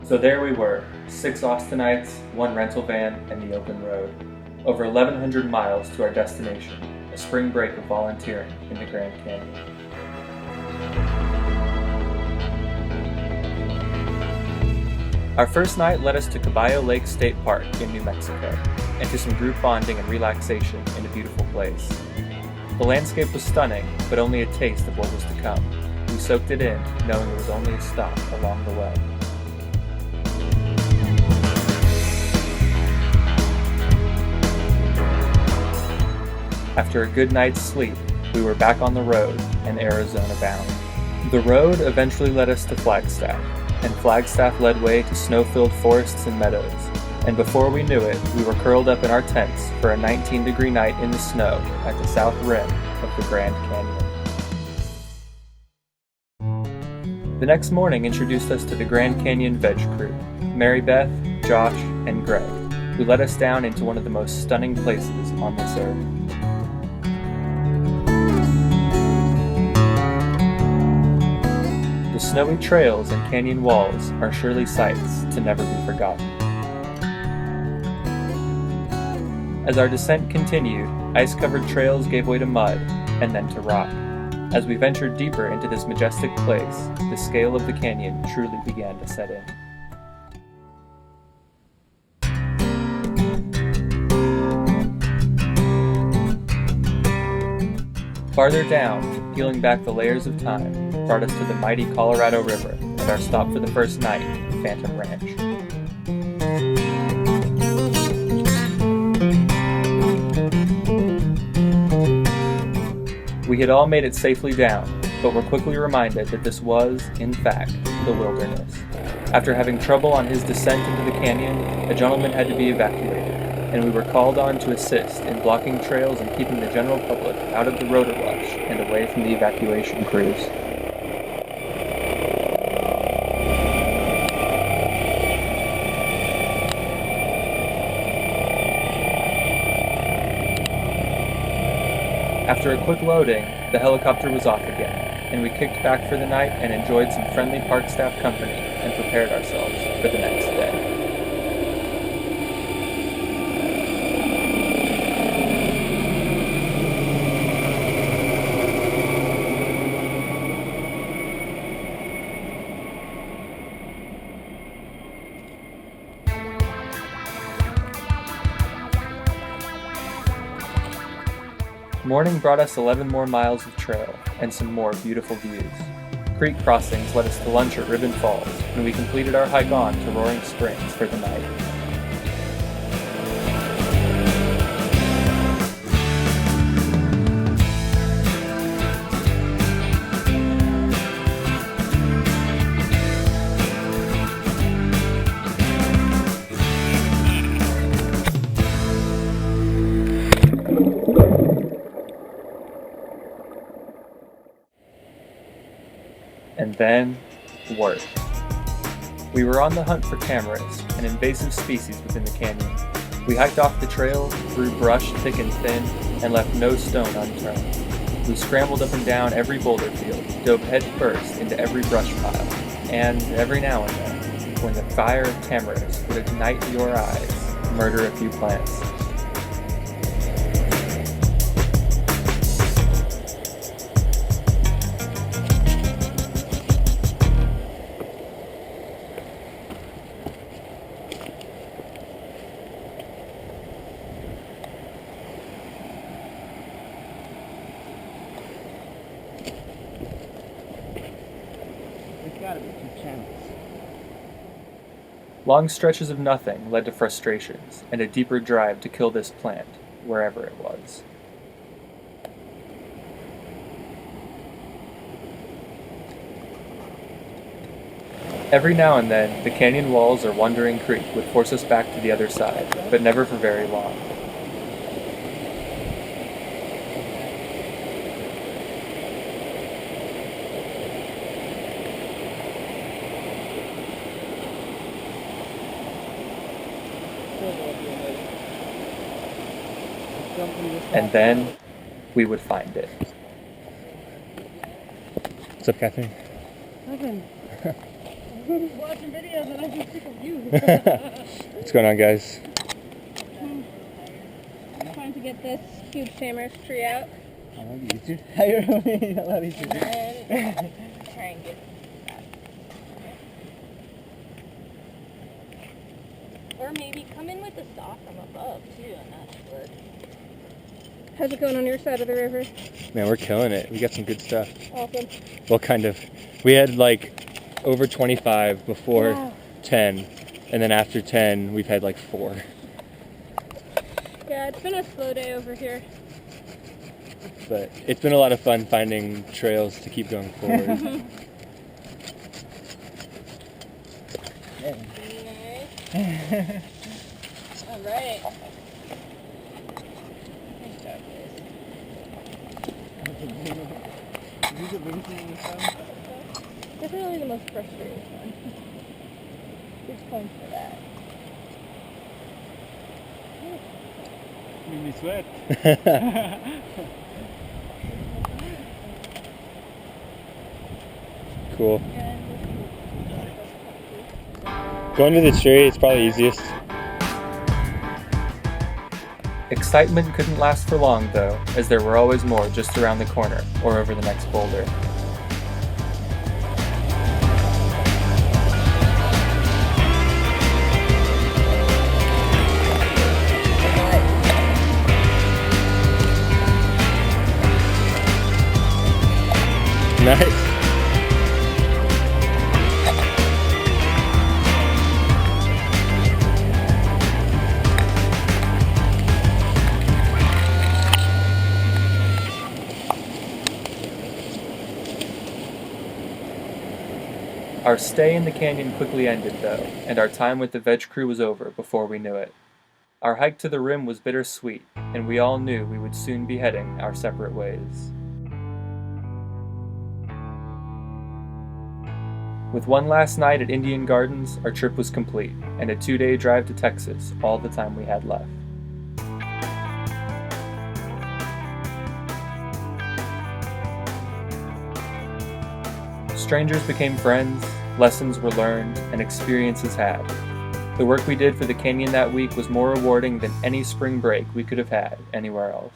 So there we were, 6 Austinites, 1 rental van, and the open road. Over 1,100 miles to our destination, a spring break of volunteering in the Grand Canyon. Our first night led us to Caballo Lake State Park in New Mexico, and to some group bonding and relaxation in a beautiful place. The landscape was stunning, but only a taste of what was to come. We soaked it in, knowing it was only a stop along the way. After a good night's sleep, we were back on the road and Arizona bound. The road eventually led us to Flagstaff, and Flagstaff led way to snow-filled forests and meadows, and before we knew it, we were curled up in our tents for a 19-degree night in the snow at the south rim of the Grand Canyon. The next morning introduced us to the Grand Canyon Veg crew, Mary Beth, Josh, and Greg, who led us down into one of the most stunning places on this earth. The snowy trails and canyon walls are surely sights to never be forgotten. As our descent continued, ice-covered trails gave way to mud, and then to rock. As we ventured deeper into this majestic place, the scale of the canyon truly began to set in. Farther down, peeling back the layers of time, brought us to the mighty Colorado River and our stop for the first night, Phantom Ranch. We had all made it safely down, but were quickly reminded that this was, in fact, the wilderness. After having trouble on his descent into the canyon, a gentleman had to be evacuated, and we were called on to assist in blocking trails and keeping the general public out of the rotor rush and away from the evacuation crews. After a quick loading, the helicopter was off again, and we kicked back for the night and enjoyed some friendly park staff company and prepared ourselves for the next day. Morning brought us 11 more miles of trail and some more beautiful views. Creek crossings led us to lunch at Ribbon Falls, and we completed our hike on to Roaring Springs for the night. And then, work. We were on the hunt for tamarisks, an invasive species within the canyon. We hiked off the trail, through brush thick and thin, and left no stone unturned. We scrambled up and down every boulder field, dove head first into every brush pile, and every now and then, when the fire of tamarisk would ignite your eyes, murder a few plants. Long stretches of nothing led to frustrations and a deeper drive to kill this plant, wherever it was. Every now and then, the canyon walls or Wandering Creek would force us back to the other side, but never for very long. And then we would find it. What's up, Catherine? Nothing. watching videos and I'm just sick of you. What's going on, guys? I'm trying to get this huge tamarisk tree out. I love you too. I love you too. And try and get that. Or maybe come in with the saw from above too, and that should work. How's it going on your side of the river? Man, we're killing it. We got some good stuff. Awesome. Well, kind of. We had like over 25 before Wow. 10, and then after 10, we've had like 4. Yeah, it's been a slow day over here. But it's been a lot of fun finding trails to keep going forward. Nice. All right. Nice job, guys. Is the biggest thing in this town? Definitely the most frustrating one. Big points for that. Made me sweat. Cool. Going to the tree, it's probably easiest. Excitement couldn't last for long, though, as there were always more just around the corner or over the next boulder. Nice. Our stay in the canyon quickly ended, though, and our time with the veg crew was over before we knew it. Our hike to the rim was bittersweet, and we all knew we would soon be heading our separate ways. With one last night at Indian Gardens, our trip was complete, and a 2-day drive to Texas, all the time we had left. Strangers became friends, lessons were learned, and experiences had. The work we did for the canyon that week was more rewarding than any spring break we could have had anywhere else.